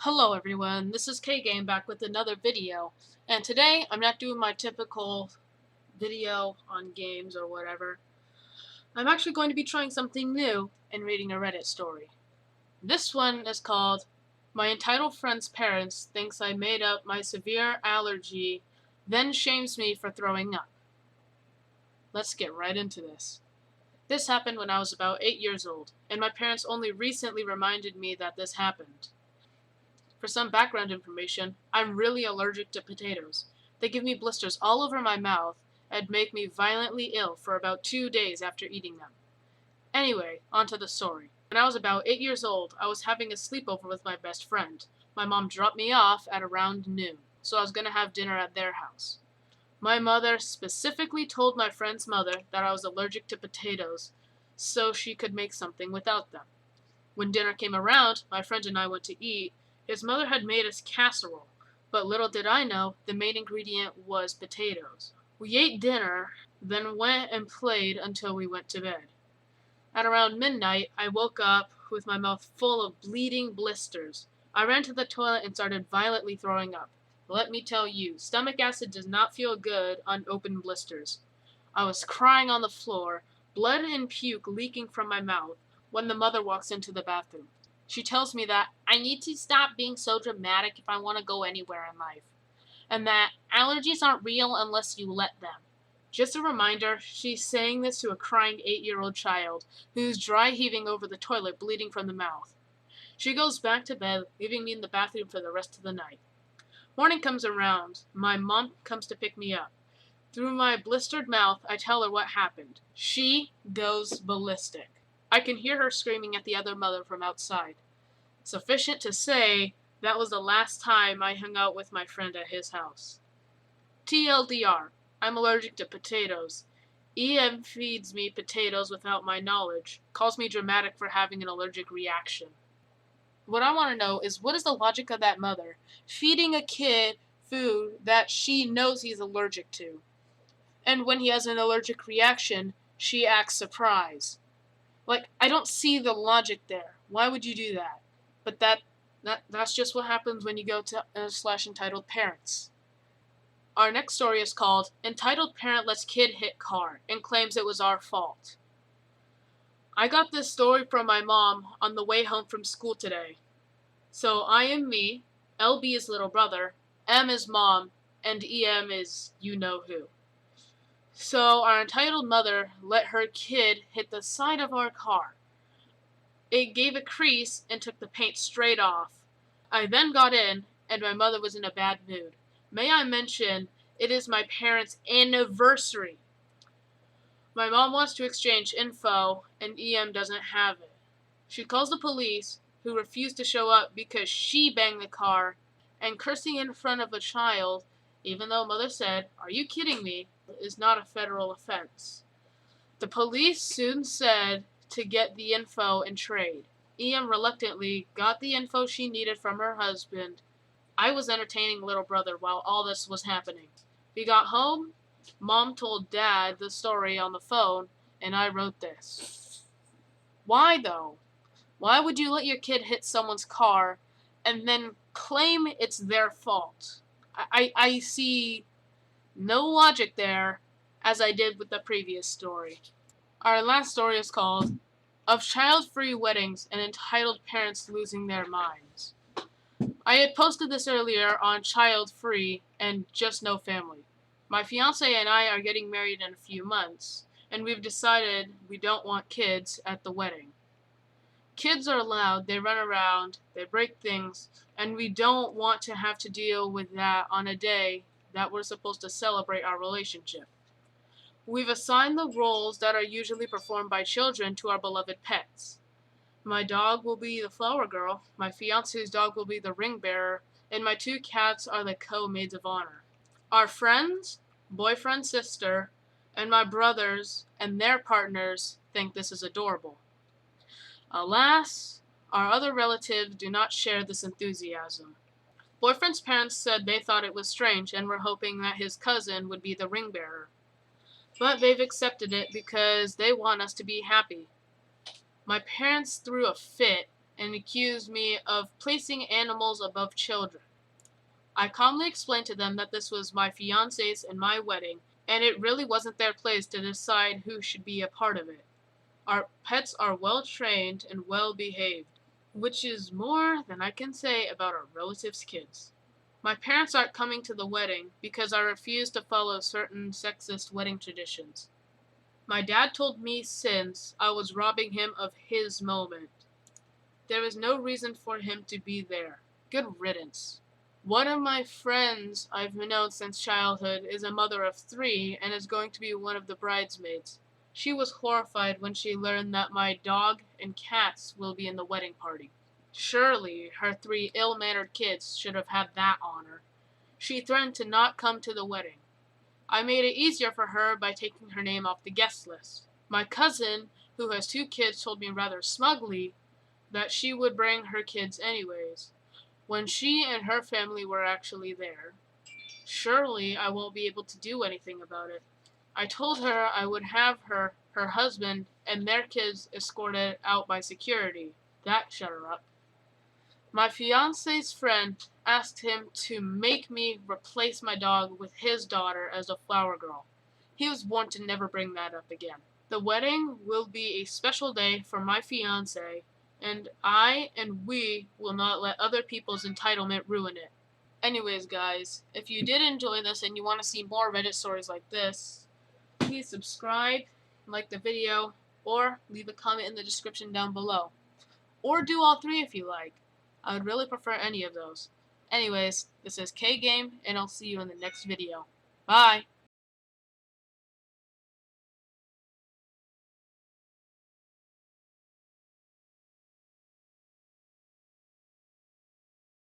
Hello everyone, this is K-Game back with another video, and today I'm not doing my typical video on games or whatever. I'm actually going to be trying something new and reading a Reddit story. This one is called My Entitled Friend's Parents Thinks I Made Up My Severe Allergy, Then Shames Me for Throwing Up. Let's get right into this. This happened when I was about 8 years old, and my parents only recently reminded me that this happened. For some background information, I'm really allergic to potatoes. They give me blisters all over my mouth and make me violently ill for about 2 days after eating them. Anyway, on to the story. When I was about 8 years old, I was having a sleepover with my best friend. My mom dropped me off at around noon, so I was going to have dinner at their house. My mother specifically told my friend's mother that I was allergic to potatoes, so she could make something without them. When dinner came around, my friend and I went to eat. His mother had made us casserole, but little did I know the main ingredient was potatoes. We ate dinner, then went and played until we went to bed. At around midnight, I woke up with my mouth full of bleeding blisters. I ran to the toilet and started violently throwing up. Let me tell you, stomach acid does not feel good on open blisters. I was crying on the floor, blood and puke leaking from my mouth, when the mother walks into the bathroom. She tells me that I need to stop being so dramatic if I want to go anywhere in life, and that allergies aren't real unless you let them. Just a reminder, she's saying this to a crying 8-year-old child who's dry heaving over the toilet, bleeding from the mouth. She goes back to bed, leaving me in the bathroom for the rest of the night. Morning comes around. My mom comes to pick me up. Through my blistered mouth, I tell her what happened. She goes ballistic. I can hear her screaming at the other mother from outside. Sufficient to say, that was the last time I hung out with my friend at his house. TLDR, I'm allergic to potatoes. EM feeds me potatoes without my knowledge, calls me dramatic for having an allergic reaction. What I want to know is, what is the logic of that mother feeding a kid food that she knows he's allergic to? And when he has an allergic reaction, she acts surprised. Like, I don't see the logic there. Why would you do that? But that's just what happens when you go to slash entitled parents. Our next story is called Entitled Parent Lets Kid Hit Car and Claims It Was Our Fault. I got this story from my mom on the way home from school today. So I am me, LB is little brother, M is mom, and EM is you know who. So our entitled mother let her kid hit the side of our car. It gave a crease and took the paint straight off. I then got in, and my mother was in a bad mood. May I mention, it is my parents' anniversary. My mom wants to exchange info, and EM doesn't have it. She calls the police, who refuse to show up because she banged the car, and cursing in front of a child, even though mother said, "Are you kidding me?" is not a federal offense. The police soon said to get the info and trade. EM reluctantly got the info she needed from her husband. I was entertaining little brother while all this was happening. We got home, mom told dad the story on the phone, and I wrote this. Why though? Why would you let your kid hit someone's car and then claim it's their fault? I see no logic there, as I did with the previous story. Our last story is called Of Child-Free Weddings and Entitled Parents Losing Their Minds. I had posted this earlier on Child-Free and Just No Family. My fiance and I are getting married in a few months, and we've decided we don't want kids at the wedding. Kids are loud, they run around, they break things, and we don't want to have to deal with that on a day that we're supposed to celebrate our relationship. We've assigned the roles that are usually performed by children to our beloved pets. My dog will be the flower girl, my fiance's dog will be the ring bearer, and my 2 cats are the co-maids of honor. Our friends, boyfriend, sister, and my brothers and their partners think this is adorable. Alas, our other relatives do not share this enthusiasm. Boyfriend's parents said they thought it was strange and were hoping that his cousin would be the ring bearer. But they've accepted it because they want us to be happy. My parents threw a fit and accused me of placing animals above children. I calmly explained to them that this was my fiance's and my wedding, and it really wasn't their place to decide who should be a part of it. Our pets are well trained and well behaved, which is more than I can say about our relatives' kids. My parents aren't coming to the wedding because I refuse to follow certain sexist wedding traditions. My dad told me since I was robbing him of his moment. There is no reason for him to be there. Good riddance. One of my friends I've known since childhood is a mother of 3 and is going to be one of the bridesmaids. She was horrified when she learned that my dog and cats will be in the wedding party. Surely her 3 ill-mannered kids should have had that honor. She threatened to not come to the wedding. I made it easier for her by taking her name off the guest list. My cousin, who has 2 kids, told me rather smugly that she would bring her kids anyways, when she and her family were actually there. Surely I won't be able to do anything about it. I told her I would have her husband, and their kids escorted out by security. That shut her up. My fiance's friend asked him to make me replace my dog with his daughter as a flower girl. He was warned to never bring that up again. The wedding will be a special day for my fiance, and I and we will not let other people's entitlement ruin it. Anyways, guys, if you did enjoy this and you want to see more Reddit stories like this, please subscribe, like the video, or leave a comment in the description down below. Or do all 3 if you like. I would really prefer any of those. Anyways, this is K Game, and I'll see you in the next video. Bye!